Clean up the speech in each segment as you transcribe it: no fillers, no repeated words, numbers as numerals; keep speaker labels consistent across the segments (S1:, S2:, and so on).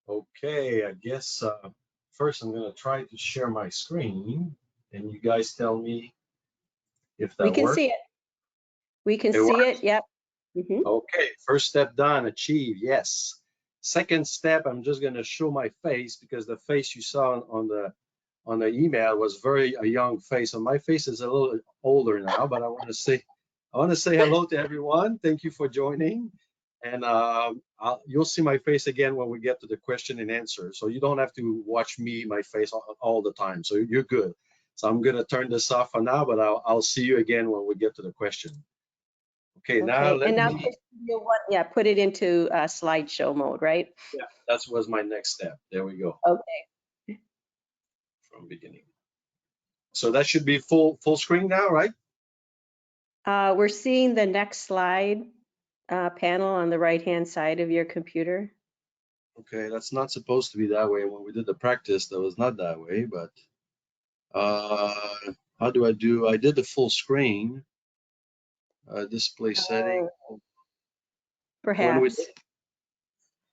S1: Okay, I guess first I'm going to try to share my screen and you guys tell me if
S2: We
S1: that
S2: can
S1: works.
S2: see it. We can
S1: It
S2: see
S1: works?
S2: it. Yep. Hmm.
S1: Okay, first step done, achieved, yes. Second step, I'm just going to show my face because the face you saw on the email was very a young face. So my face is a little older now, but I want to say hello to everyone. Thank you for joining. And you'll see my face again when we get to the question and answer. So you don't have to watch my face all the time. So you're good. So I'm going to turn this off for now, but I'll see you again when we get to the question. Okay, now
S2: Okay.
S1: let
S2: And now,
S1: me,
S2: yeah, put it into slideshow mode, right?
S1: yeah, that was my next step. There we go
S2: Okay.
S1: from beginning. So that should be full screen now, right?
S2: We're seeing the next slide panel on the right-hand side of your computer.
S1: Okay, that's not supposed to be that way. When we did the practice, that was not that way, but how do I did the full screen, display setting. When we
S2: Perhaps.
S1: did,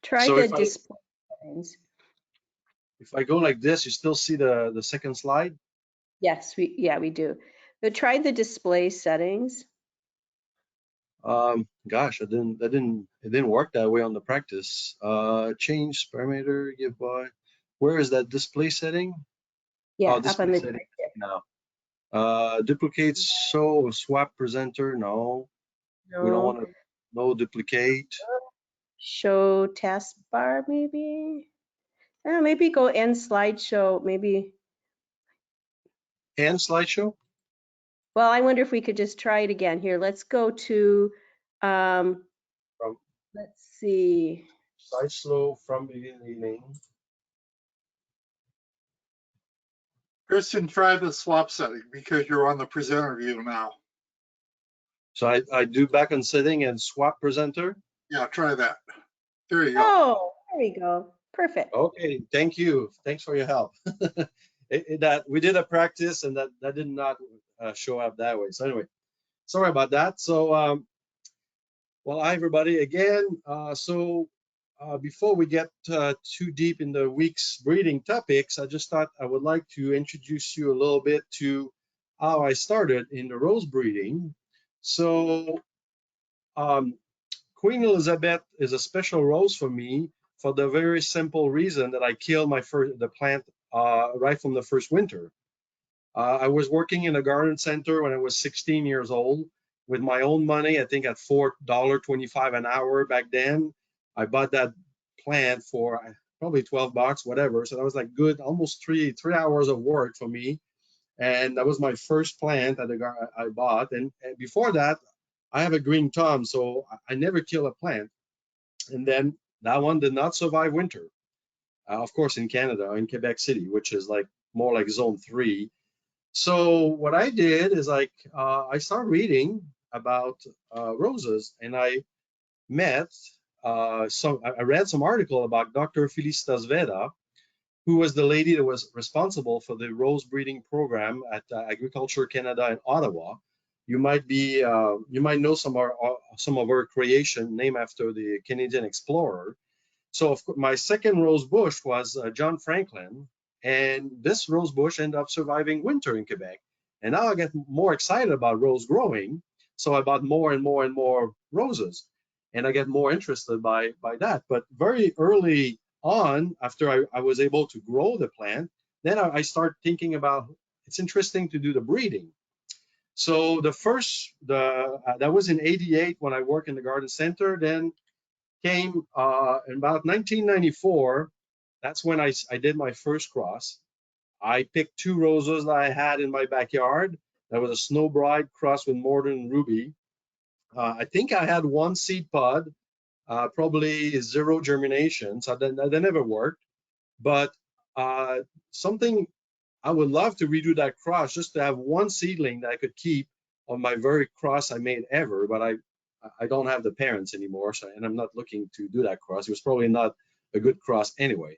S2: Try
S1: so
S2: the display settings.
S1: if I go like this, you still see the second slide?
S2: Yes, we do. But try the display settings.
S1: Gosh, it didn't work that way on the practice. Change parameter, give by. Where is that display setting?
S2: Yeah,
S1: Oh,
S2: up on
S1: display
S2: the
S1: setting now. Duplicate show swap presenter. No, we don't
S2: no.
S1: want to. No duplicate.
S2: Show taskbar, maybe. Maybe go end slideshow. Maybe.
S1: And slideshow.
S2: Well, I wonder if we could just try it again. Here, let's go to. Um,
S1: From
S2: let's see.
S1: slideshow from beginning.
S3: Christian, try the swap setting because you're on the presenter view now.
S1: So I do back on setting and swap presenter.
S3: Yeah, try that. There you go.
S2: Oh, there we go. Perfect.
S1: Okay, thank you. Thanks for your help. That we did a practice and that did not show up that way. So anyway, sorry about that. So well, hi everybody again. Before we get too deep in the week's breeding topics, I just thought I would like to introduce you a little bit to how I started in the rose breeding. So Queen Elizabeth is a special rose for me for the very simple reason that I killed the plant right from the first winter. I was working in a garden center when I was 16 years old with my own money. I think at $4.25 an hour back then. I bought that plant for probably $12, whatever. So that was like good, almost three hours of work for me. And that was my first plant that I bought. And before that, I have a green thumb, so I never kill a plant. And then that one did not survive winter. Of course, in Canada, in Quebec City, which is like more like zone 3. So what I did is I started reading about roses, and I met I read some article about Dr. Felicitas Veda, who was the lady that was responsible for the rose breeding program at Agriculture Canada in Ottawa. You might know some of her creation named after the Canadian explorer. So of course, my second rose bush was John Franklin, and this rose bush ended up surviving winter in Quebec. And now I get more excited about rose growing, so I bought more and more and more roses, and I get more interested by that. But very early on, after I was able to grow the plant, then I start thinking about it's interesting to do the breeding. So that was in '88 when I worked in the garden center. Then came in about 1994. That's when I did my first cross. I picked two roses that I had in my backyard. That was a Snow Bride cross with Modern Ruby. I think I had one seed pod, probably zero germination, so that never worked. But something I would love to redo that cross just to have one seedling that I could keep on my very cross I made ever, but I don't have the parents anymore, so, and I'm not looking to do that cross. It was probably not a good cross anyway.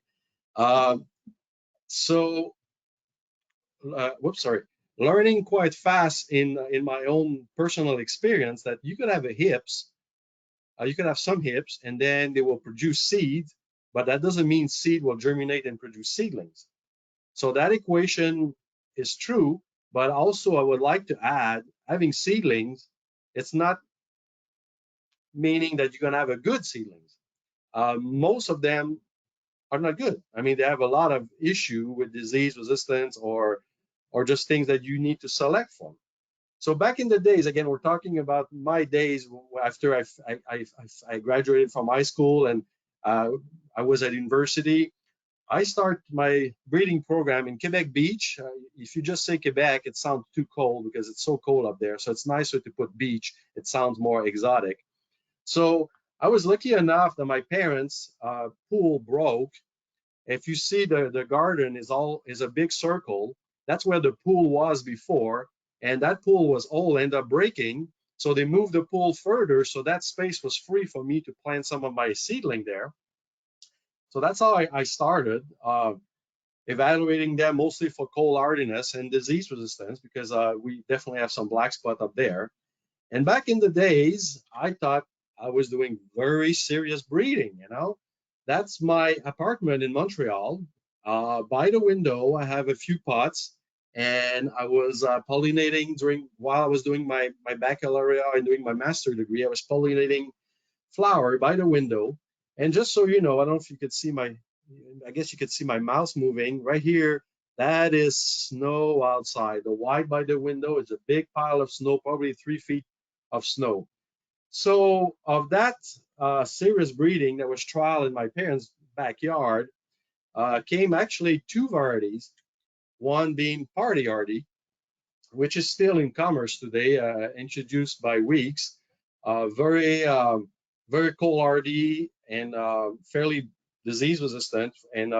S1: Whoops, sorry. Learning quite fast in my own personal experience that you could have you could have some hips, and then they will produce seed, but that doesn't mean seed will germinate and produce seedlings. So that equation is true, but also I would like to add, having seedlings, it's not meaning that you're going to have a good seedlings. Most of them are not good. I mean, they have a lot of issue with disease resistance or just things that you need to select from. So back in the days, again, we're talking about my days after I graduated from high school and I was at university. I start my breeding program in Quebec Beach. If you just say Quebec, it sounds too cold because it's so cold up there. So it's nicer to put beach. It sounds more exotic. So I was lucky enough that my parents' pool broke. If you see the garden is a big circle. That's where the pool was before, and that pool was all ended up breaking. So they moved the pool further, so that space was free for me to plant some of my seedling there. So that's how I started evaluating them mostly for cold hardiness and disease resistance because we definitely have some black spot up there. And back in the days, I thought I was doing very serious breeding, you know. That's my apartment in Montreal. By the window, I have a few pots, and I was pollinating while I was doing my baccalaureate and doing my master degree. I was pollinating flower by the window. And just so you know, I don't know if you could see I guess you could see my mouse moving right here. That is snow outside. The white by the window is a big pile of snow, probably 3 feet of snow. So of that serious breeding that was trial in my parents' backyard came actually 2 varieties, one being Party Hardy, which is still in commerce today, introduced by Weeks, very cold hardy and fairly disease resistant, and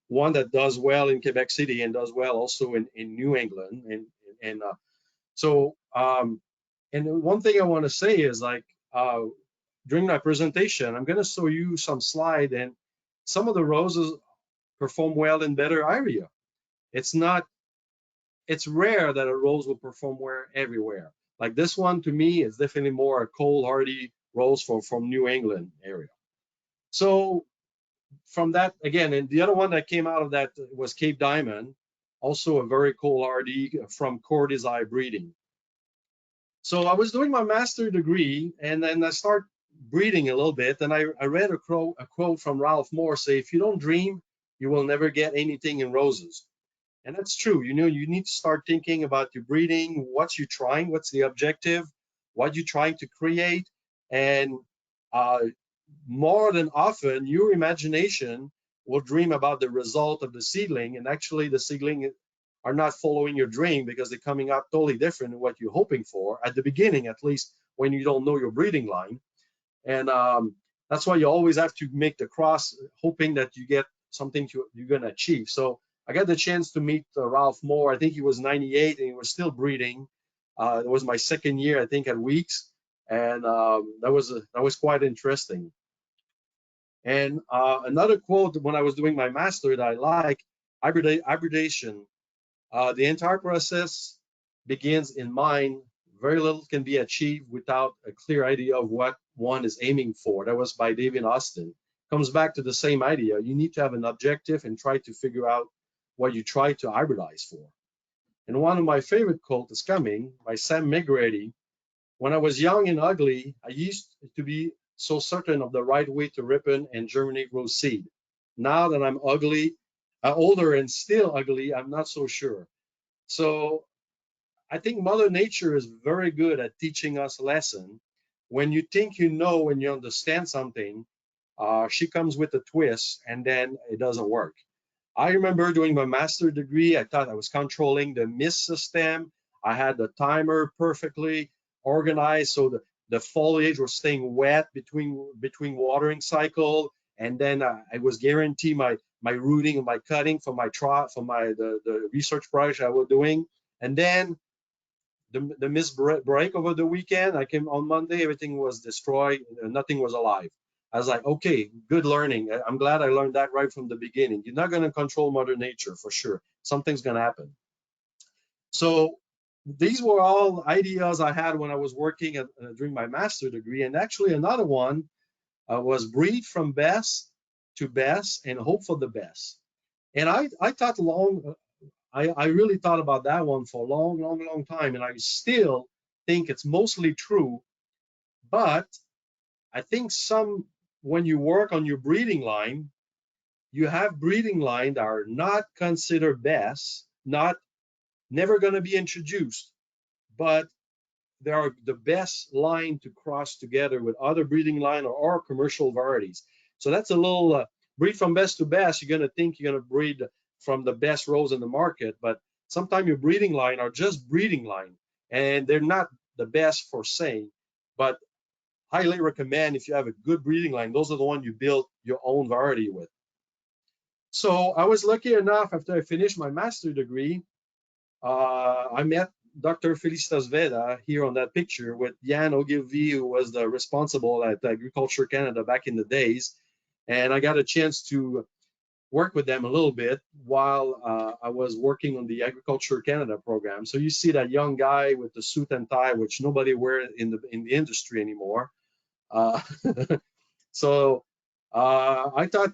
S1: one that does well in Quebec City and does well also in New England. And so and one thing I want to say is like during my presentation, I'm going to show you some slide, and some of the roses perform well in better area. It's rare that a rose will perform well everywhere. Like this one to me is definitely more a cold hardy rose from New England area. So from that again, and the other one that came out of that was Cape Diamond, also a very cold hardy from Cordyceps breeding. So I was doing my master degree, and then I start breeding a little bit, and I read a quote from Ralph Moore say, if you don't dream, you will never get anything in roses. And that's true. You know, you need to start thinking about your breeding, what you're trying, what's the objective, what you're trying to create. And more than often, your imagination will dream about the result of the seedling. And actually, the seedling are not following your dream because they're coming out totally different than what you're hoping for at the beginning, at least when you don't know your breeding line. And that's why you always have to make the cross, hoping that you get something you're going to achieve. So I got the chance to meet Ralph Moore. I think he was 98 and he was still breeding. It was my second year, I think, at Weeks, and that was quite interesting. And another quote when I was doing my master that I like, hybridation. The entire process begins in mind. Very little can be achieved without a clear idea of what one is aiming for. That was by David Austin. Comes back to the same idea. You need to have an objective and try to figure out what you try to hybridize for. And one of my favorite quotes is coming by Sam McGrady. When I was young and ugly, I used to be so certain of the right way to ripen and germinate rose seed. Now that I'm older and still ugly, I'm not so sure. So I think Mother Nature is very good at teaching us a lesson. When you think you know, when you understand something, she comes with a twist and then it doesn't work. I remember doing my master degree, I thought I was controlling the mist system. I had the timer perfectly organized so the foliage was staying wet between watering cycle, and then I was guaranteed my rooting and my cutting for the research project I was doing. And then the mist break over the weekend. I came on Monday, everything was destroyed, nothing was alive. I was like, okay, good learning. I'm glad I learned that right from the beginning. You're not going to control Mother Nature for sure. Something's going to happen. So these were all ideas I had when I was working during my master degree. And actually another one was breed from best to best and hope for the best. And I thought I really thought about that one for a long time, and I still think it's mostly true. But I think when you work on your breeding line, you have breeding line that are not considered best, never going to be introduced, but they are the best line to cross together with other breeding line or commercial varieties. So that's a little breed from best to best. You're going to think you're going to breed from the best rows in the market, but sometimes your breeding line are just breeding line, and they're not the best for saying. But highly recommend, if you have a good breeding line, those are the ones you build your own variety with. So I was lucky enough, after I finished my master's degree, I met Dr. Felicitas Veda here on that picture with Jan Ogilvy, who was the responsible at Agriculture Canada back in the days. And I got a chance to work with them a little bit while I was working on the Agriculture Canada program. So you see that young guy with the suit and tie, which nobody wears in the industry anymore. So I thought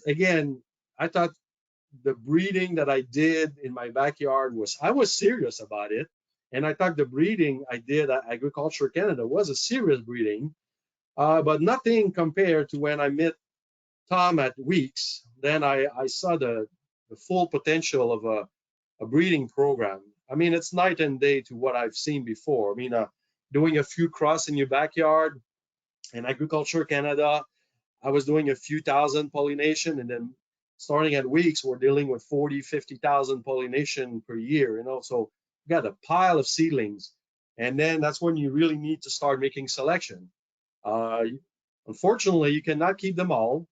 S1: the breeding that I did in my backyard I was serious about it. And I thought the breeding I did at Agriculture Canada was a serious breeding, but nothing compared to when I met Tom at Weeks. Then I saw the full potential of a breeding program. I mean, it's night and day to what I've seen before. I mean, doing a few cross in your backyard in Agriculture Canada, I was doing a few thousand pollination, and then starting at Weeks, we're dealing with 40, 50,000 pollination per year, so you got a pile of seedlings. And then that's when you really need to start making selection. Unfortunately, you cannot keep them all.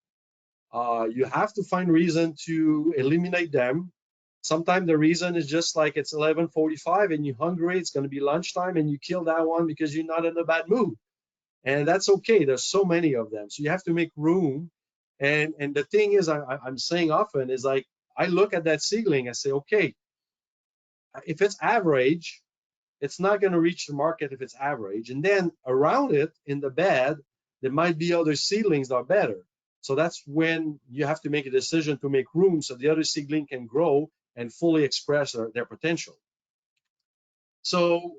S1: You have to find reason to eliminate them. Sometimes the reason is just like it's 11:45 and you're hungry, it's going to be lunchtime, and you kill that one because you're not in a bad mood. And that's okay. There's so many of them. So you have to make room. And the thing is, I'm saying often is like, I look at that seedling, I say, okay, if it's average, it's not going to reach the market if it's average. And then around it in the bed, there might be other seedlings that are better. So that's when you have to make a decision to make room so the other seedling can grow and fully express their potential. So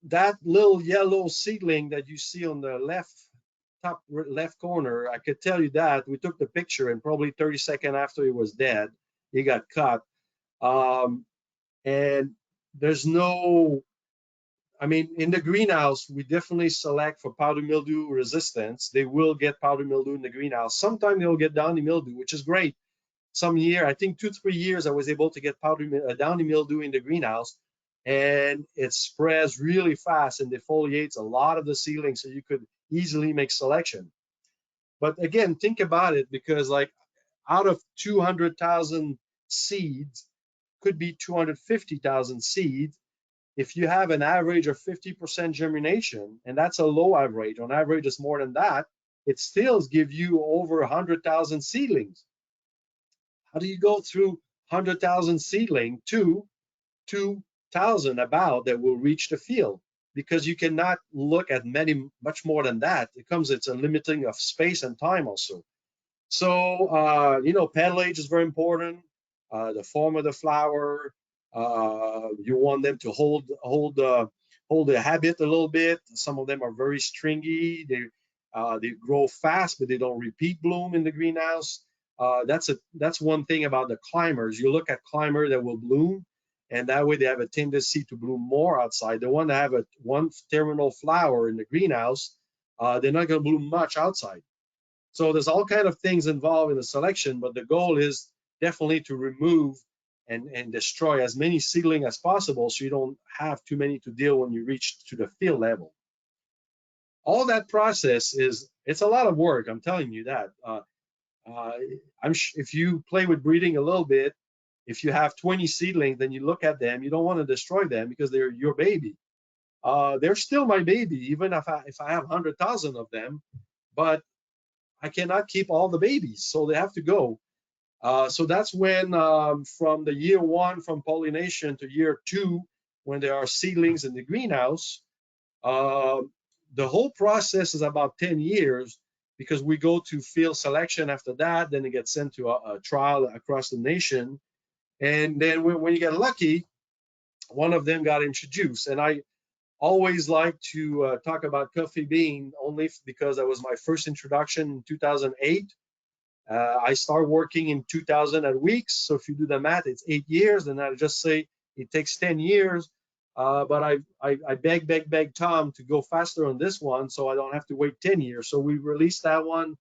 S1: that little yellow seedling that you see on the top left corner, I could tell you that we took the picture, and probably 30 seconds after he was dead, he got cut. And there's no, I mean, in the greenhouse, we definitely select for powdery mildew resistance. They will get powdery mildew in the greenhouse. Sometimes they'll get downy mildew, which is great. Some year, I think 2-3 years, I was able to get downy mildew in the greenhouse, and it spreads really fast and defoliates a lot of the seedlings, so you could easily make selection. But again, think about it, because like out of 200,000 seeds, could be 250,000 seeds. If you have an average of 50% germination, and that's a low average, on average it's more than that, it still gives you over 100,000 seedlings. How do you go through 100,000 seedling to 2,000 about that will reach the field? Because you cannot look at much more than that. It's a limiting of space and time also. So, petal age is very important. The form of the flower. You want them to hold the habit a little bit. Some of them are very stringy. They grow fast, but they don't repeat bloom in the greenhouse. That's one thing about the climbers. You look at climber that will bloom, and that way they have a tendency to bloom more outside. The one that have one terminal flower in the greenhouse, they're not going to bloom much outside. So there's all kind of things involved in the selection, but the goal is definitely to remove and destroy as many seedlings as possible, so you don't have too many to deal when you reach to the field level. All that process it's a lot of work, I'm telling you that. If you play with breeding a little bit, if you have 20 seedlings, then you look at them, you don't want to destroy them because they're your baby. They're still my baby, even if I have 100,000 of them, but I cannot keep all the babies, so they have to go. So that's when, from the year 1 from pollination to year 2, when there are seedlings in the greenhouse, the whole process is about 10 years. because we go to field selection after that, then it gets sent to a trial across the nation. And then when you get lucky, one of them got introduced. And I always like to talk about coffee bean only because that was my first introduction in 2008. I started working in 2000 at weeks. So if you do the math, it's 8 years. And I just say it takes 10 years. But I beg Tom to go faster on this one so I don't have to wait 10 years. So we released that one.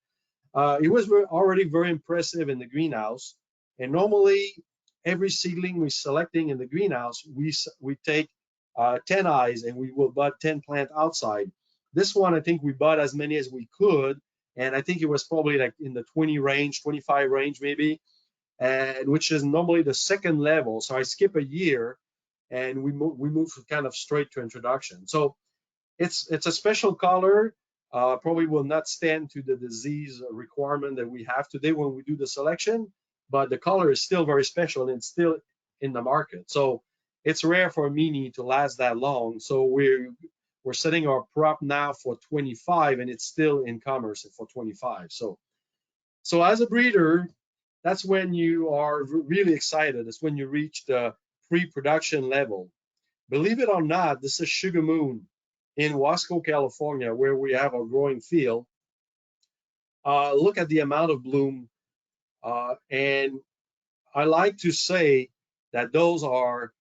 S1: It was already very impressive in the greenhouse. And normally, every seedling we're selecting in the greenhouse, we take 10 eyes and we will bud 10 plant outside. This one, I think we bud as many as we could. And I think it was probably like in the 20 range, 25 range maybe, and which is normally the second level. So I skip a year and we move kind of straight to introduction. So it's a special color. Probably will not stand to the disease requirement that we have today when we do the selection, but the color is still very special and it's still in the market. So it's rare for a mini to last that long. So we're setting our prop now for 25 and it's still in commerce for 25. So as a breeder, that's when you are really excited. It's when you reach the pre-production level. Believe it or not, this is Sugar Moon in Wasco, California, where we have a growing field. Look at the amount of bloom. And I like to say that those are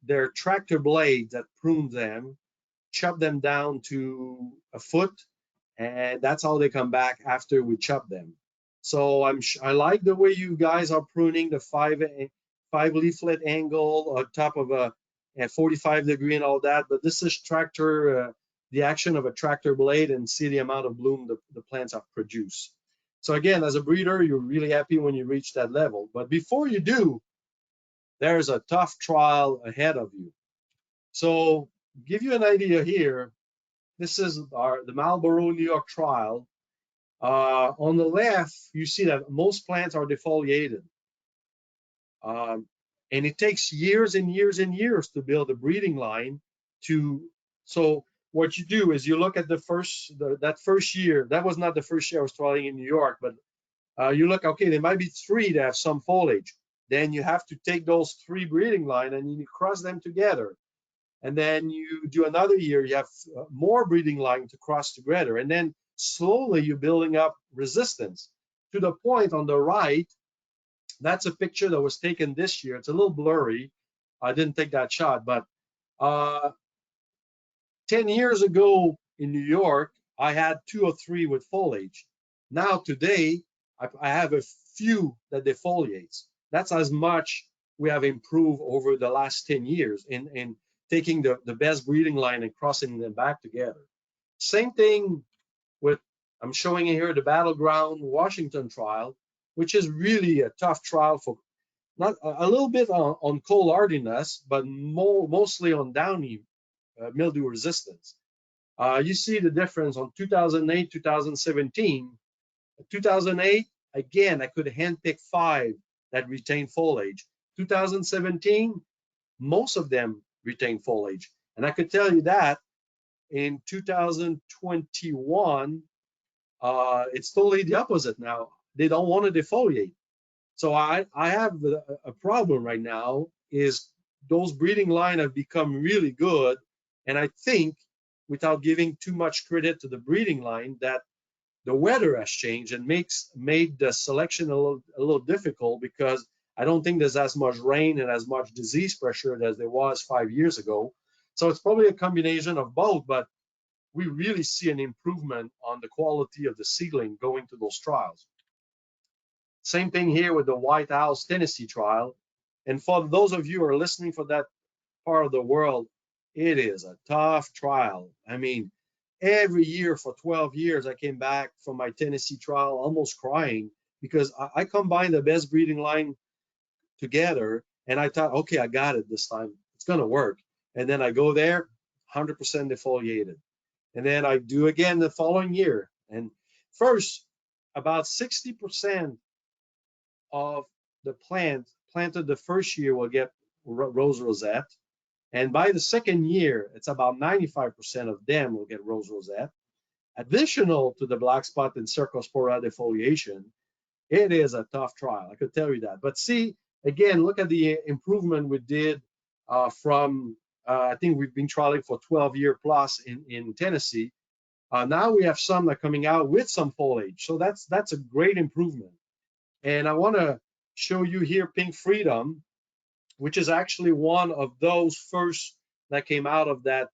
S1: they're tractor blades that prune them, chop them down to a foot, and that's how they come back after we chop them. So I like the way you guys are pruning the five leaflet angle on top of a 45-degree and all that, but this is the action of a tractor blade, and see the amount of bloom the plants have produced. So again, as a breeder, you're really happy when you reach that level. But before you do, there's a tough trial ahead of you. So give you an idea here, this is the Marlboro, New York trial. On the left, you see that most plants are defoliated. And it takes years and years and years to build a breeding line so what you do is you look at that first year. That was not the first year I was trialing in New York, but you look, okay, there might be 3 that have some foliage. Then you have to take those 3 breeding line and you cross them together. And then you do another year, you have more breeding line to cross together. And then slowly you're building up resistance to the point on the right. That's a picture that was taken this year. It's a little blurry. I didn't take that shot, but 10 years ago in New York, I had 2 or 3 with foliage. Now today, I have a few that defoliates. That's as much we have improved over the last 10 years in taking the best breeding line and crossing them back together. Same thing with, I'm showing you here the Battleground Washington trial, which is really a tough trial for not a little bit on cold hardiness, but mostly on downy mildew resistance. You see the difference on 2008, 2017. 2008, again, I could handpick 5 that retain foliage. 2017, most of them retain foliage. And I could tell you that in 2021, it's totally the opposite now. They don't want to defoliate. So I have a problem right now is those breeding line have become really good. And I think, without giving too much credit to the breeding line, that the weather has changed and made the selection a little difficult, because I don't think there's as much rain and as much disease pressure as there was 5 years ago. So it's probably a combination of both, but we really see an improvement on the quality of the seedling going to those trials. Same thing here with the White House, Tennessee trial. And for those of you who are listening for that part of the world, it is a tough trial. I mean, every year for 12 years, I came back from my Tennessee trial almost crying, because I combined the best breeding line together, and I thought, okay, I got it this time. It's going to work. And then I go there, 100% defoliated. And then I do again the following year. And first, about 60% of the planted the first year will get rose rosette. And by the second year, it's about 95% of them will get rose rosette. additional to the black spot and cercospora defoliation, it is a tough trial. I could tell you that. But see, again, look at the improvement we did from, I think we've been trialing for 12 years plus in Tennessee. Now we have some that are coming out with some foliage. So that's a great improvement. And I want to show you here Pink Freedom, which is actually one of those first that came out of that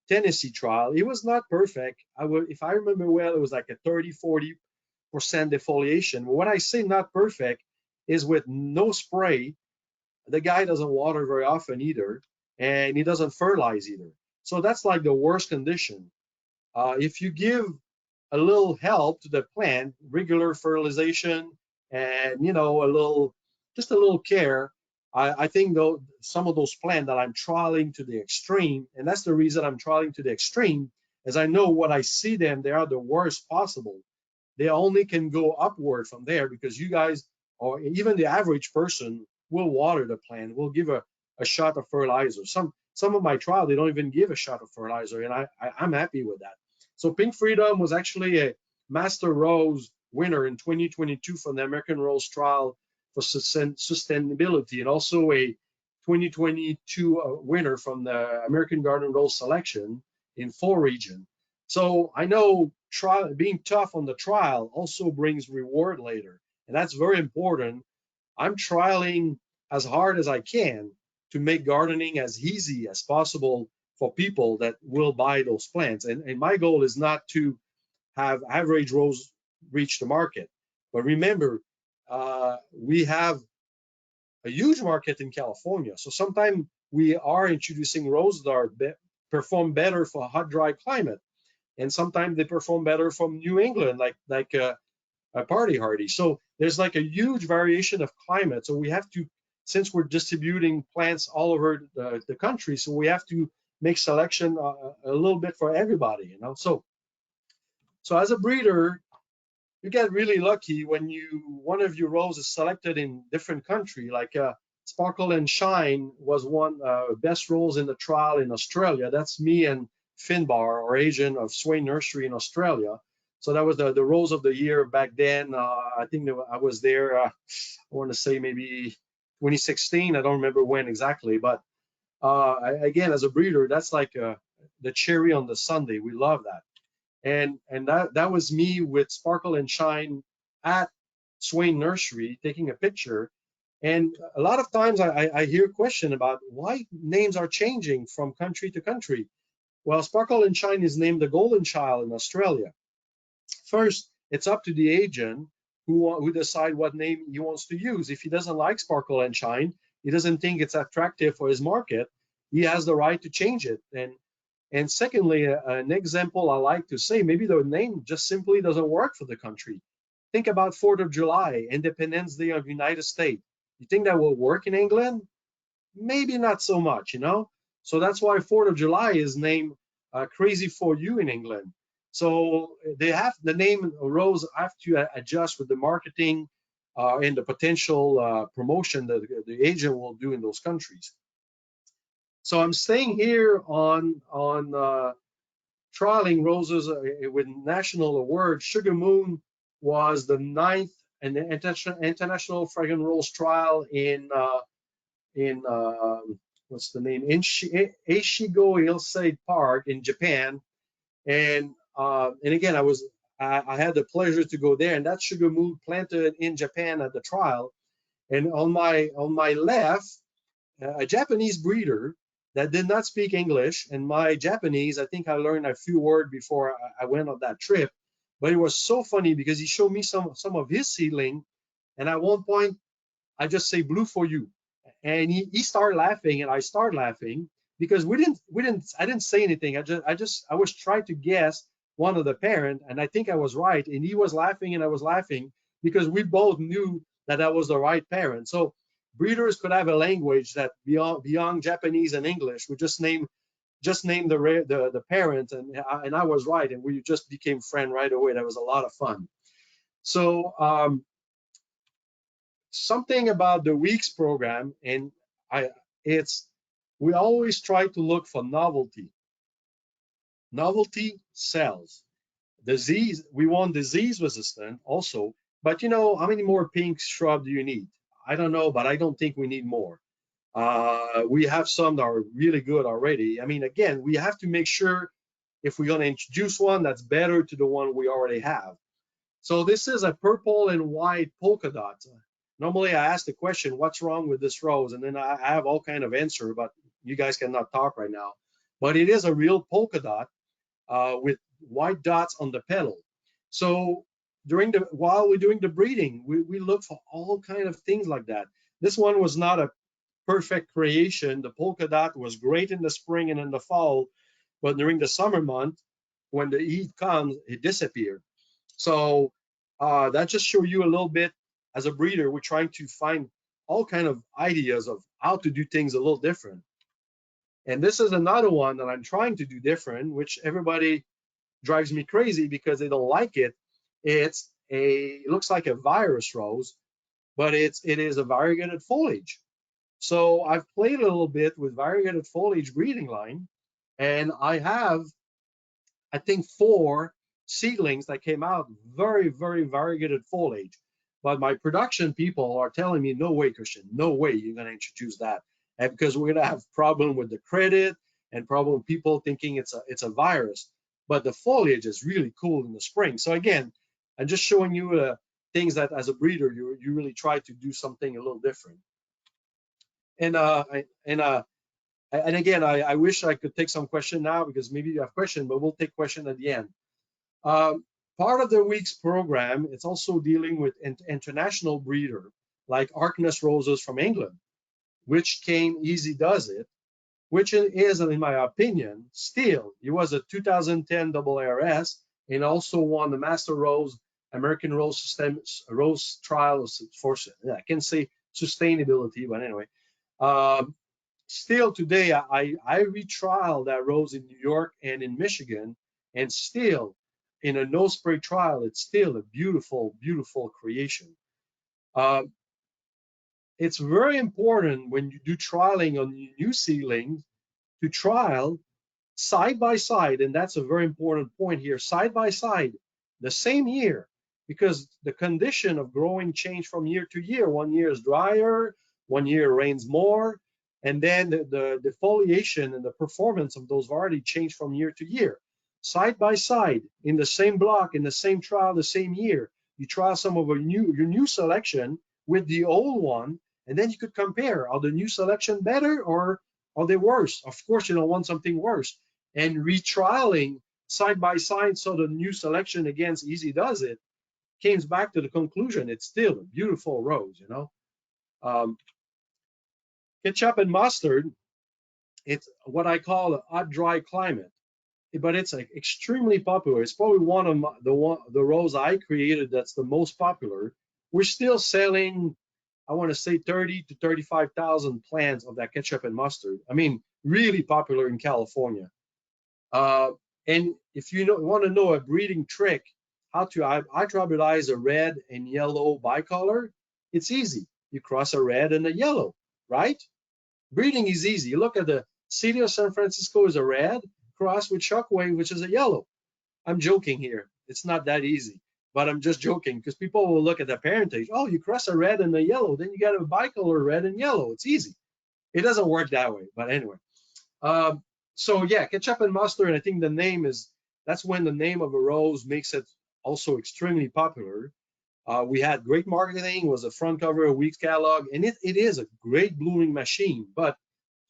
S1: Tennessee trial. It was not perfect. If I remember well, it was like a 30-40% defoliation. When I say not perfect, is with no spray. The guy doesn't water very often either, and he doesn't fertilize either. So that's like the worst condition. If you give a little help to the plant, regular fertilization, and just a little care, I think though some of those plants that I'm trialing to the extreme, and that's the reason I'm trialing to the extreme, is I know when I see them, they are the worst possible. They only can go upward from there because you guys, or even the average person, will water the plant, will give a shot of fertilizer. Some of my trial, they don't even give a shot of fertilizer, and I'm happy with that. So Pink Freedom was actually a Master Rose winner in 2022 from the American Rose Trial for Sustainability, and also a 2022 winner from the American Garden Rose Selection in 4 region. So I know being tough on the trial also brings reward later, and that's very important. I'm trialing as hard as I can to make gardening as easy as possible for people that will buy those plants. And my goal is not to have average rose reach the market. But remember, we have a huge market in California. So sometimes we are introducing roses that perform better for a hot, dry climate. And sometimes they perform better from New England, like a party hardy. So there's like a huge variation of climate. So we have to, since we're distributing plants all over the country, so we have to make selection a little bit for everybody, So as a breeder, you get really lucky when one of your roses is selected in different country. Like Sparkle and Shine was one best rose in the trial in Australia. That's me and Finbar, or Asian of Swain Nursery in Australia. So that was the rose of the year back then. I think I was there, I want to say maybe 2016. I don't remember when exactly, but again, as a breeder, that's like the cherry on the sundae. We love that. And that was me with Sparkle and Shine at Swain Nursery taking a picture. And a lot of times I hear a question about why names are changing from country to country. Well, Sparkle and Shine is named the Golden Child in Australia. First, it's up to the agent who decide what name he wants to use. If he doesn't like Sparkle and Shine, he doesn't think it's attractive for his market, he has the right to change it. And secondly, an example I like to say, maybe the name just simply doesn't work for the country. Think about 4th of July, Independence Day of the United States. You think that will work in England? Maybe not so much, So that's why 4th of July is named Crazy for You in England. So they have the name rose have to adjust with the marketing and the potential promotion that the agent will do in those countries. So I'm staying here on trialing roses with national award. Sugar Moon was the 9th and the international fragrant rose trial in what's the name, in Eishigo Hillside Park in Japan. And again, I had the pleasure to go there, and that Sugar Moon planted in Japan at the trial. And on my left, a Japanese breeder that did not speak English, and my Japanese, I think I learned a few words before I went on that trip. But it was so funny because he showed me some of his seedling, and at one point I just say "blue for you," and he started laughing, and I started laughing because I didn't say anything. I was trying to guess one of the parent, and I think I was right, and he was laughing and I was laughing because we both knew that was the right parent. So breeders could have a language that beyond Japanese and English. We just name the parent, and I was right, and we just became friends right away. That was a lot of fun. So something about the weeks program, and we always try to look for novelty. Novelty sells. Disease, we want disease resistant also, but you know, how many more pink shrub do you need? I don't know, but I don't think we need more. We have some that are really good already. I mean, again, we have to make sure if we're going to introduce one that's better to the one we already have. So this is a purple and white polka dot. Normally I ask the question, what's wrong with this rose? And then I have all kind of answer, but you guys cannot talk right now. But it is a real polka dot with white dots on the petal. So while we're doing the breeding, we look for all kind of things like that. This one was not a perfect creation. The polka dot was great in the spring and in the fall, but during the summer month, when the heat comes, it disappeared. So that just show you a little bit. As a breeder, we're trying to find all kind of ideas of how to do things a little different. And this is another one that I'm trying to do different, which everybody drives me crazy because they don't like it. It looks like a virus rose, but it is a variegated foliage. So I've played a little bit with variegated foliage breeding line, and I have, I think, 4 seedlings that came out very, very variegated foliage. But my production people are telling me, no way, Christian, no way you're going to introduce that. And because we're going to have problem with the credit and problem people thinking it's a virus. But the foliage is really cool in the spring. So again, I'm just showing you things that as a breeder, you really try to do something a little different. And again, I wish I could take some question now because maybe you have question, but we'll take question at the end. Part of the week's program, it's also dealing with international breeder like Arkness Roses from England, which came Easy Does It, which is, in my opinion, still, he was a 2010 ARS and also won the Master Rose, American Rose System, Rose Trials for, I can say sustainability, but anyway. Still today, I retrialed that rose in New York and in Michigan, and still in a no spray trial, it's still a beautiful, beautiful creation. It's very important when you do trialing on new seedlings to trial side by side, and that's a very important point here, side by side, the same year, because the condition of growing change from year to year. 1 year is drier, 1 year rains more, and then the foliation and the performance of those varieties change from year to year. Side by side, in the same block, in the same trial, the same year, you trial some of your new selection with the old one, and then you could compare, are the new selection better or are they worse? Of course, you don't want something worse. And retrialing side by side, so the new selection against Easy Does It, came back to the conclusion, it's still a beautiful rose, you know. Ketchup and mustard, it's what I call a hot, dry climate, but it's like extremely popular. It's probably one of the rose I created that's the most popular. We're still selling, I want to say 30 to 35,000 plants of that ketchup and mustard. I mean, really popular in California. And if you want to know a breeding trick, how to hybridize a red and yellow bicolor, it's easy. You cross a red and a yellow, right? Breeding is easy. You look at the city of San Francisco is a red, crossed with Shockwave, which is a yellow. I'm joking here. It's not that easy, but I'm just joking because people will look at the parentage. Oh, you cross a red and a yellow, then you got a bicolor red and yellow. It's easy. It doesn't work that way, but anyway. So yeah, ketchup and mustard, I think the name is, that's when the name of a rose makes it also extremely popular. We had great marketing, was a front cover of Week's catalog, and it is a great blooming machine, but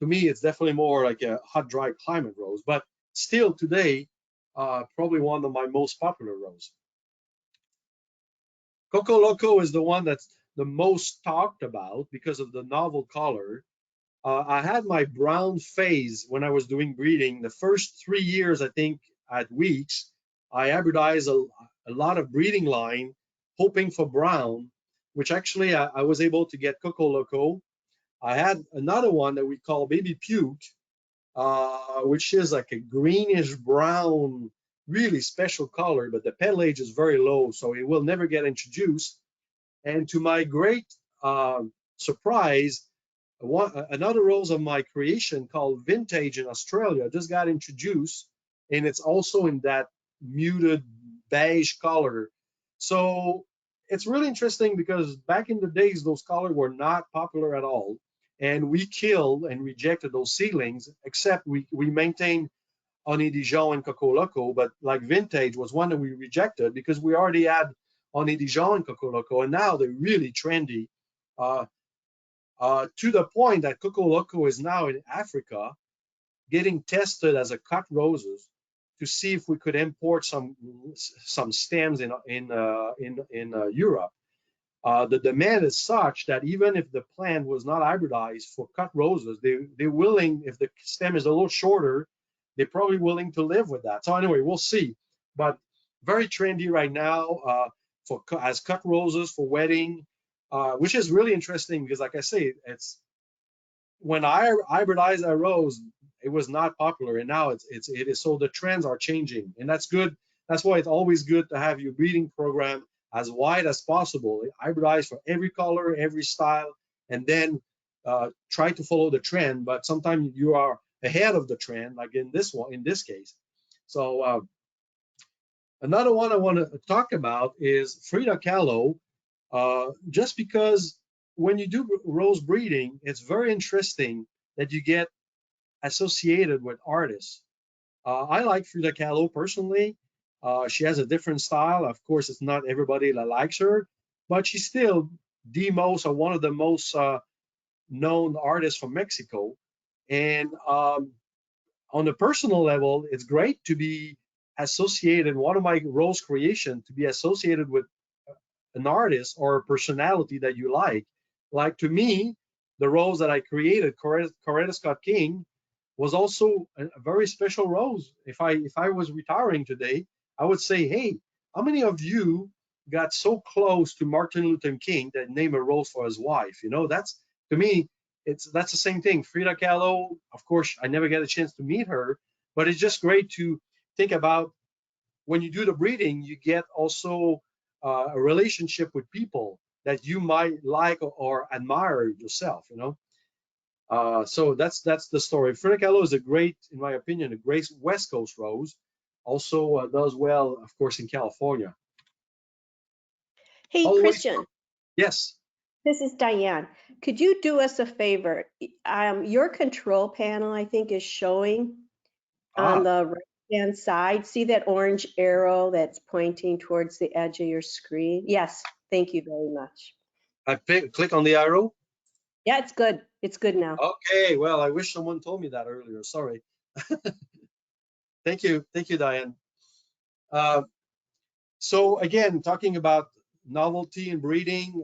S1: to me, it's definitely more like a hot, dry climate rose, but still today, probably one of my most popular roses. Coco Loco is the one that's the most talked about because of the novel color. I had my brown phase when I was doing breeding. The first 3 years, I think, at Weeks, I hybridized a lot of breeding line, hoping for brown, which actually I was able to get Coco Loco. I had another one that we call Baby Puke, which is like a greenish brown, really special color, but the petalage is very low, so it will never get introduced. And to my great surprise, another rose of my creation called Vintage in Australia just got introduced, and it's also in that muted beige color. So it's really interesting because back in the days, those colors were not popular at all. And we killed and rejected those seedlings, except we maintained Honey Dijon and Coco Loco, but like vintage was one that we rejected because we already had Honey Dijon and Coco Loco, and now they're really trendy uh, to the point that Coco Loco is now in Africa getting tested as a cut roses to see if we could import some stems in Europe. The demand is such that even if the plant was not hybridized for cut roses, they're willing, if the stem is a little shorter, they're probably willing to live with that. So anyway, we'll see. But very trendy right now as cut roses for wedding, which is really interesting because, like I say, it's when I hybridized that rose, it was not popular, and now it is. So the trends are changing, and that's good. That's why it's always good to have your breeding program as wide as possible. Hybridize for every color, every style, and then try to follow the trend. But sometimes you are ahead of the trend, like in this case. So another one I want to talk about is Frida Kahlo, just because when you do rose breeding, it's very interesting that you get associated with artists. I like Frida Kahlo personally. She has a different style. Of course, it's not everybody that likes her, but she's still the most or one of the most known artists from Mexico. And on a personal level, it's great to be associated. One of my rose creation to be associated with an artist or a personality that you like. Like to me, the rose that I created, Coretta Scott King, was also a very special rose. If I was retiring today, I would say, hey, how many of you got so close to Martin Luther King that named a rose for his wife? You know, that's to me, that's the same thing. Frida Kahlo, of course, I never get a chance to meet her, but it's just great to think about when you do the breeding, you get also a relationship with people that you might like or admire yourself, you know. So that's the story. Frida Kahlo is a great, in my opinion, a great West Coast rose. Also does well, of course, in California.
S2: Hey,
S1: Always,
S2: Christian,
S1: yes.
S2: this is Diane. Could you do us a favor? Your control panel, I think, is showing on
S1: Ah,
S2: the right-hand side. See that orange arrow that's pointing towards the edge of your screen? Yes, thank you very much.
S1: click on the arrow.
S2: Yeah, it's good. It's good now.
S1: Okay, well, I wish someone told me that earlier. Sorry. Thank you, Diane. Uh, so again, talking about novelty and breeding,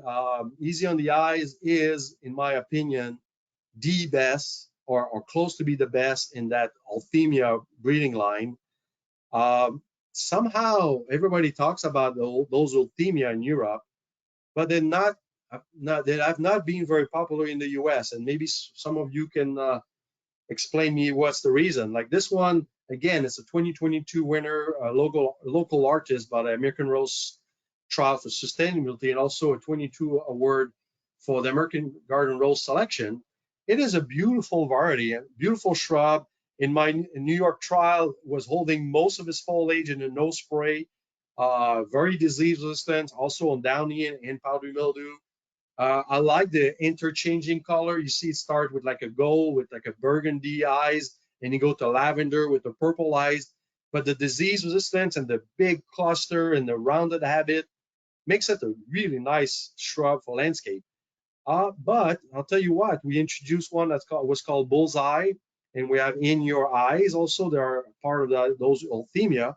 S1: easy on the eyes is, in my opinion, the best or close to be the best in that Althemia breeding line. Somehow everybody talks about those Althemia in Europe, but they have not been very popular in the US. And maybe some of you can explain me what's the reason. Like this one, again, it's a 2022 winner, a local artist by the American Rose Trial for Sustainability, and also a 22 award for the American Garden Rose Selection. It is a beautiful variety, a beautiful shrub. In my New York trial, was holding most of its foliage in a no spray, very disease resistant, also on downy and powdery mildew. I like the interchanging color. You see it start with like a gold with like a burgundy eyes, and you go to lavender with the purple eyes. But the disease resistance and the big cluster and the rounded habit makes it a really nice shrub for landscape. But I'll tell you what, we introduced one was called Bullseye, and we have In Your Eyes also. They are part of those Althemia.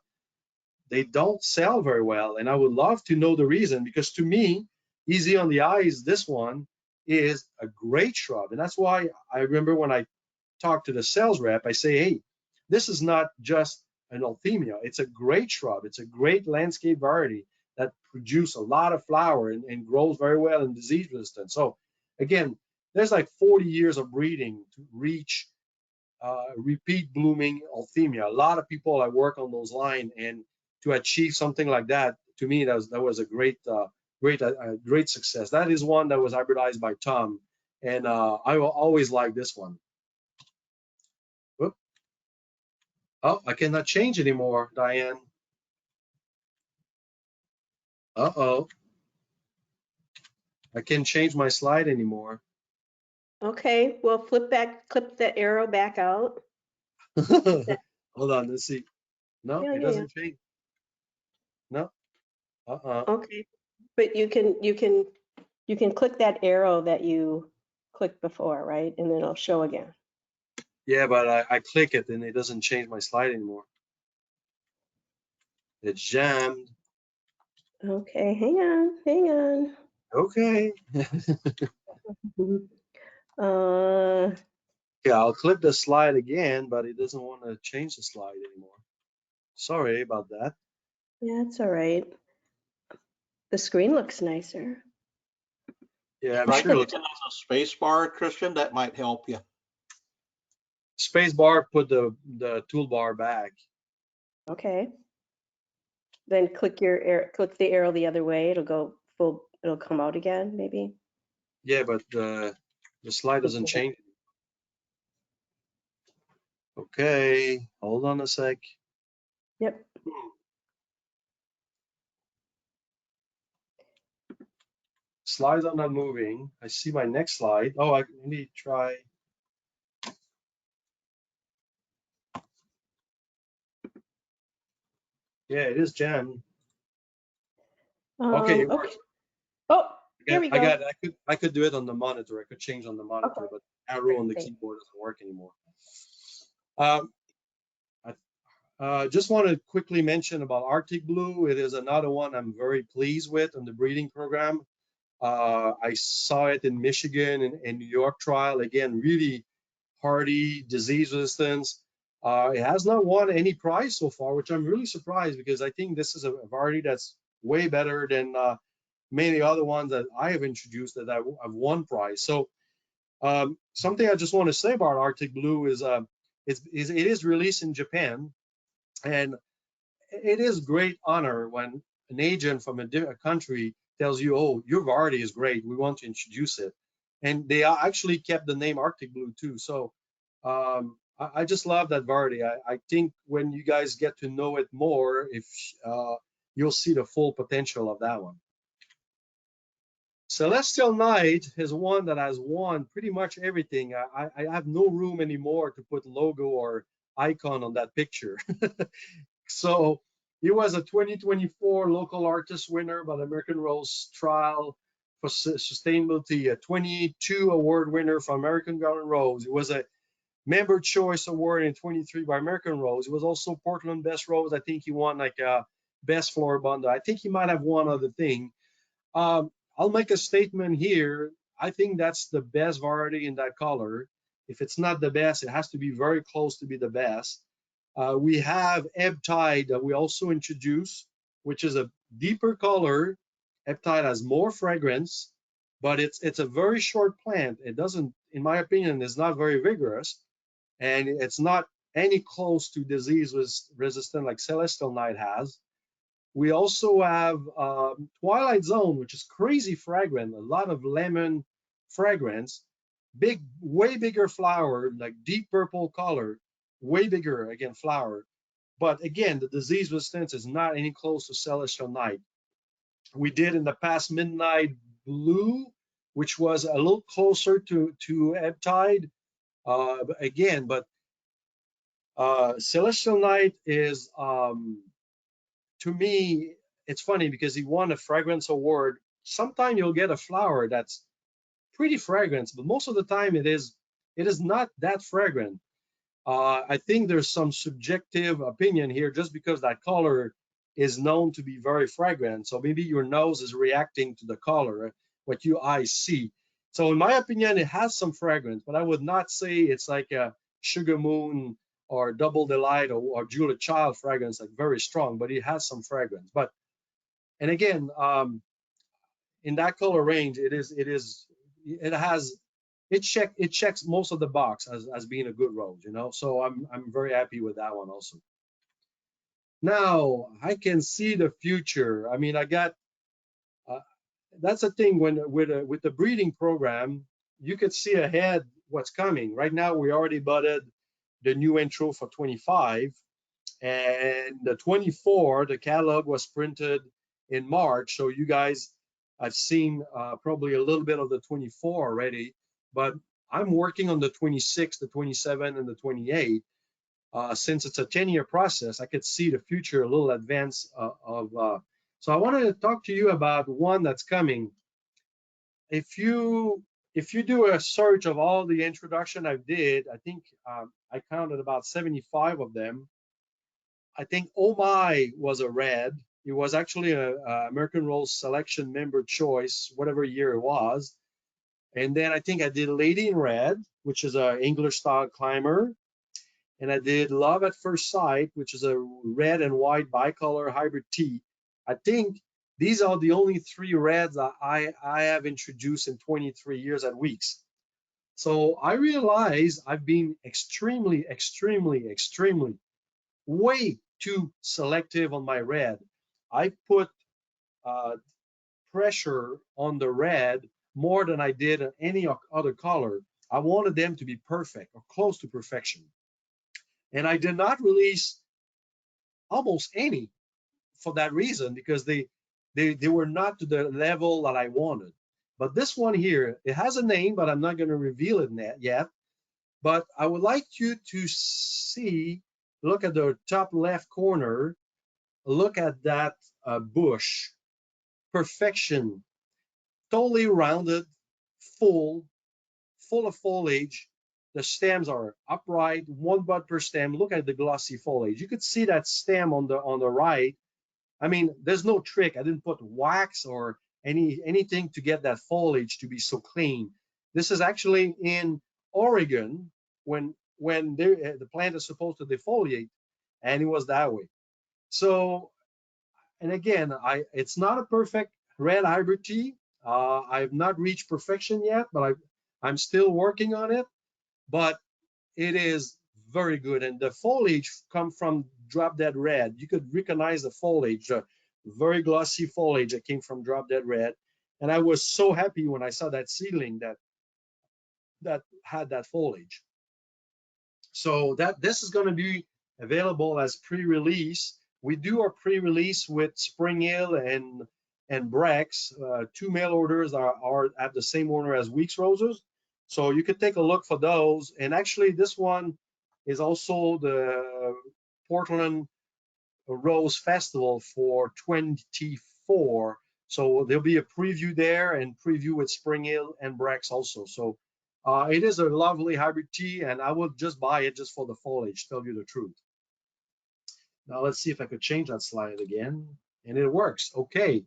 S1: They don't sell very well, and I would love to know the reason, because to me, easy on the eyes, this one is a great shrub. And that's why I remember when I talk to the sales rep, I say, hey, this is not just an Althemia. It's a great shrub. It's a great landscape variety that produces a lot of flower and grows very well and disease resistant. So again, there's like 40 years of breeding to reach repeat blooming Althemia. A lot of people that work on those lines, and to achieve something like that, to me, that was a great success. That is one that was hybridized by Tom, and I will always like this one. Whoop. Oh, I cannot change anymore, Diane. Uh-oh. I can't change my slide anymore.
S2: Okay, well, clip the arrow back out.
S1: Hold on, let's see. No,
S2: Yeah,
S1: it
S2: yeah, yeah.
S1: doesn't change. No. Uh-uh.
S2: Okay, but you can click that arrow that you clicked before, right? And then it'll show again.
S1: Yeah, but I click it and it doesn't change my slide anymore. It's jammed.
S2: Okay, hang on.
S1: Okay.
S2: Uh,
S1: Yeah, I'll click the slide again, but it doesn't want to change the slide anymore. Sorry about that.
S2: yeah, it's all right. The screen looks nicer.
S1: Yeah, I'm
S4: Try
S1: sure it looks
S4: clicking on the space bar, Christian, that might help you.
S1: space bar, put the toolbar back.
S2: Okay. Then click the arrow the other way. It'll come out again, maybe.
S1: Yeah, but the slide doesn't change. Okay, hold on a sec.
S2: Yep.
S1: Slides are not moving. I see my next slide. Oh, let me try. Yeah, it is jammed. Okay, it
S2: Okay.
S1: works.
S2: Oh, here we
S1: I
S2: go.
S1: got it. I could do it on the monitor. I could change on the monitor,
S2: Okay.
S1: but arrow on the
S2: Great.
S1: keyboard doesn't work anymore. I just want to quickly mention about Arctic Blue. It is another one I'm very pleased with on the breeding program. I saw it in Michigan and New York trial. Again, really hardy, disease resistance. It has not won any prize so far, which I'm really surprised because I think this is a variety that's way better than many other ones that I have introduced that I've won prize. So something I just want to say about Arctic Blue is it is released in Japan, and it is great honor when an agent from a country tells you, "Oh, your variety is great. We want to introduce it," and they actually kept the name Arctic Blue too. So I just love that variety. I think when you guys get to know it more, if you'll see the full potential of that one. Celestial Night is one that has won pretty much everything. I have no room anymore to put logo or icon on that picture. So he was a 2024 local artist winner by the American Rose Trial for Sustainability, a 22 award winner from American Garden Rose. It was a Member Choice Award in 23 by American Rose. It was also Portland Best Rose. I think he won like a Best Floribunda. I think he might have one other thing. I'll make a statement here. I think that's the best variety in that color. If it's not the best, it has to be very close to be the best. We have Ebb Tide that we also introduced, which is a deeper color. Ebb Tide has more fragrance, but it's a very short plant. It doesn't, in my opinion, is not very vigorous, and it's not any close to disease resistant like Celestial Night has. We also have Twilight Zone, which is crazy fragrant, a lot of lemon fragrance, big, way bigger flower, like deep purple color, way bigger again flower. But again, the disease resistance is not any close to Celestial Night. We did in the past Midnight Blue, which was a little closer to Ebb Tide. Again, but Celestial Night is to me, it's funny because he won a fragrance award. Sometimes you'll get a flower that's pretty fragrant, but most of the time it is not that fragrant. I think there's some subjective opinion here just because that color is known to be very fragrant. So maybe your nose is reacting to the color, what your eyes see. So in my opinion, it has some fragrance, but I would not say it's like a Sugar Moon or Double Delight or Julia Child fragrance, like very strong, but it has some fragrance. But, and again, in that color range, it checks most of the box as being a good rose, you know. So I'm very happy with that one also. Now I can see the future. I mean, I got that's the thing when with the breeding program, you could see ahead what's coming. Right now, we already budded the new intro for 25, and the 24, the catalog was printed in March. So you guys, I've seen probably a little bit of the 24 already, but I'm working on the 26, the 27, and the 28. Since it's a 10-year process, I could see the future a little advance so I wanted to talk to you about one that's coming. If you do a search of all the introduction I did, I think I counted about 75 of them. I think Oh My was a red. It was actually a American Rose Selection Member Choice, whatever year it was. And then I think I did Lady in Red, which is a English style climber. And I did Love at First Sight, which is a red and white bicolor hybrid tea. I think these are the only 3 reds that I have introduced in 23 years at Weeks. So I realize I've been extremely way too selective on my red. I put pressure on the red more than I did on any other color. I wanted them to be perfect or close to perfection. And I did not release almost any for that reason, because they were not to the level that I wanted. But this one here, it has a name, but I'm not going to reveal it yet. But I would like you to see, look at the top left corner, look at that bush. Perfection, totally rounded, full of foliage. The stems are upright, 1 bud per stem. Look at the glossy foliage. You could see that stem on the right. I mean, there's no trick. I didn't put wax or anything to get that foliage to be so clean. This is actually in Oregon when the plant is supposed to defoliate, and it was that way. So, and again, it's not a perfect red hybrid tea. I've not reached perfection yet, but I'm still working on it. But it is very good, and the foliage come from Drop Dead Red. You could recognize the foliage, very glossy foliage that came from Drop Dead Red. And I was so happy when I saw that seedling that had that foliage. So this is going to be available as pre-release. We do our pre-release with Spring Hill and Brex. 2 mail orders are at the same owner as Weeks Roses. So you could take a look for those. And actually this one is also the Portland Rose Festival for 24. So there'll be a preview there and preview with Spring Hill and Brex also. So it is a lovely hybrid tea, and I will just buy it just for the foliage, tell you the truth. Now let's see if I could change that slide again, and it works. Okay.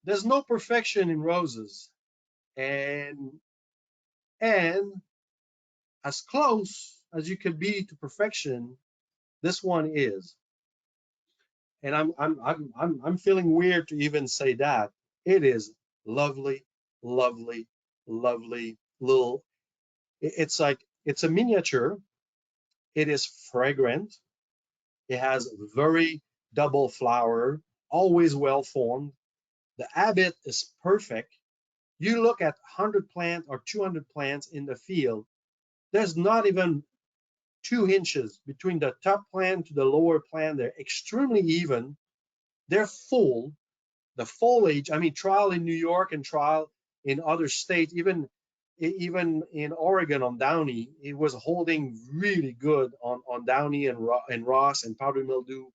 S1: There's no perfection in roses, and as close as you could be to perfection, this one is. And I'm feeling weird to even say that. It is lovely, lovely, lovely little. It's like, it's a miniature. It is fragrant. It has very double flower, always well formed. The habit is perfect. You look at 100 plants or 200 plants in the field, there's not even 2 inches between the top plant to the lower plant. They're extremely even. They're full. The foliage, I mean, trial in New York and trial in other states, even in Oregon on Downy, it was holding really good on Downy and Ross and powdery mildew.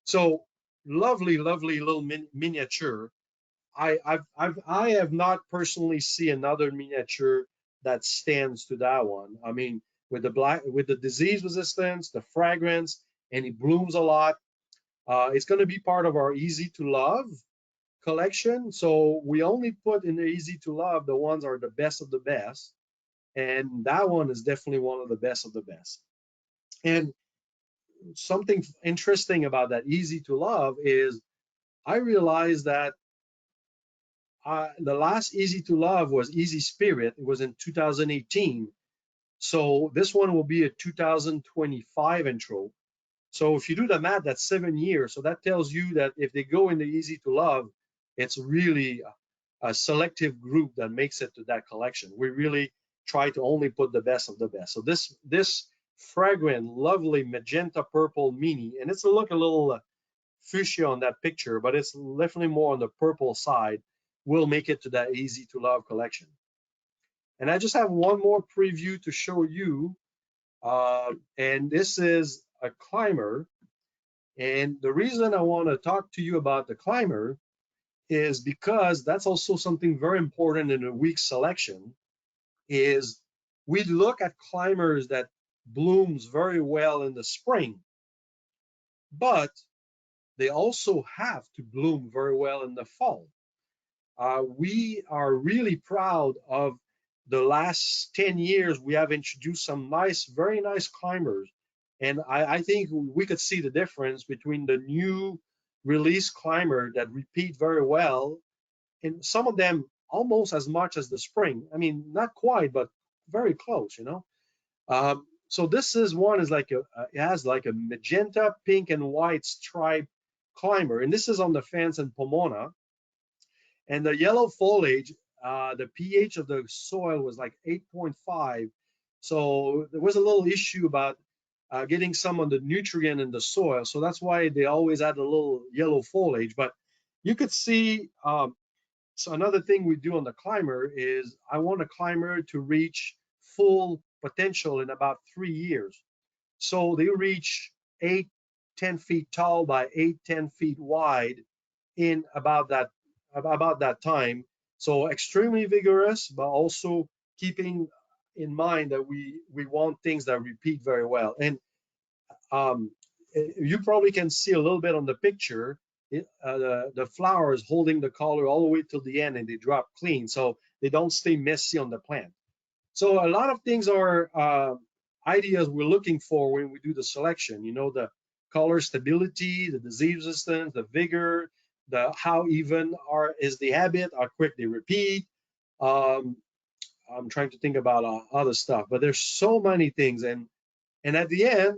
S1: So lovely, lovely little miniature. I have not personally seen another miniature that stands to that one. I mean, with the disease resistance, the fragrance, and it blooms a lot. It's going to be part of our Easy to Love collection. So we only put in the Easy to Love the ones are the best of the best, and that one is definitely one of the best of the best. And something interesting about that Easy to Love is I realized that the last Easy to Love was Easy Spirit. It was in 2018. So this one will be a 2025 intro. So if you do the math, that's 7 years. So that tells you that if they go into Easy to Love, it's really a selective group that makes it to that collection. We really try to only put the best of the best. So this fragrant, lovely magenta purple mini, and it's a little fuchsia on that picture, but it's definitely more on the purple side, will make it to that easy to love collection. And I just have one more preview to show you. And this is a climber. And the reason I want to talk to you about the climber is because that's also something very important in a weak selection, is we look at climbers that blooms very well in the spring, but they also have to bloom very well in the fall. We are really proud of the last 10 years. We have introduced some nice, very nice climbers. And I think we could see the difference between the new release climber that repeat very well, and some of them almost as much as the spring. I mean, not quite, but very close, you know. So this is one is like it has like a magenta, pink, and white stripe climber, and this is on the fence in Pomona. And the yellow foliage, the pH of the soil was like 8.5. So there was a little issue about getting some of the nutrient in the soil. So that's why they always add a little yellow foliage. But you could see, so another thing we do on the climber is I want a climber to reach full potential in about 3 years. So they reach 8-10 feet tall by 8-10 feet wide in about that time. So extremely vigorous, but also keeping in mind that we want things that repeat very well. And you probably can see a little bit on the picture, the flowers holding the color all the way till the end, and they drop clean, so they don't stay messy on the plant. So a lot of things are ideas we're looking for when we do the selection. You know, the color stability, the disease resistance, the vigor, the how even is the habit, how quick they repeat. I'm trying to think about other stuff, but there's so many things, and at the end,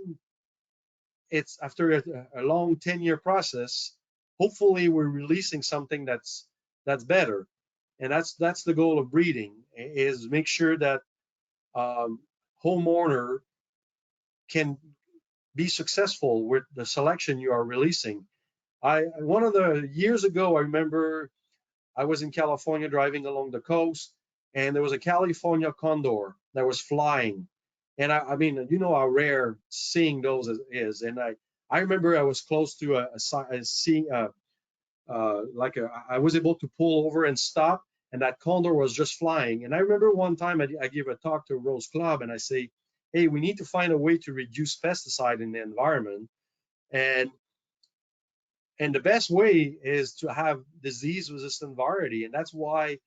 S1: it's after a long 10-year process. Hopefully, we're releasing something that's better, and that's the goal of breeding, is make sure that homeowner can be successful with the selection you are releasing. One of the years ago, I remember I was in California driving along the coast, and there was a California condor that was flying. And I mean, you know how rare seeing those is. And I remember I was close to I was able to pull over and stop, and that condor was just flying. And I remember one time I gave a talk to Rose Club, and I say, hey, we need to find a way to reduce pesticide in the environment. And the best way is to have disease-resistant variety, and that's why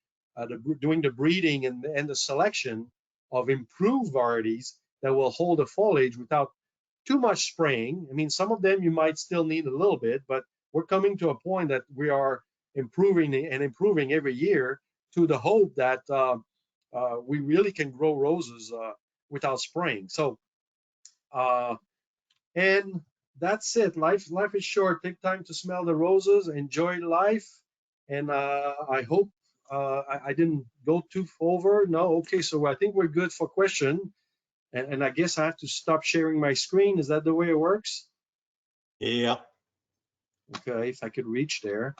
S1: doing the breeding and the selection of improved varieties that will hold the foliage without too much spraying. I mean, some of them you might still need a little bit, but we're coming to a point that we are improving and improving every year, to the hope that we really can grow roses without spraying. So, and that's it. Life is short. Take time to smell the roses, enjoy life, and I hope I didn't go too over. No, okay. So I think we're good for question, and I guess I have to stop sharing my screen. Is that the way it works?
S4: Yeah.
S1: Okay, if I could reach there.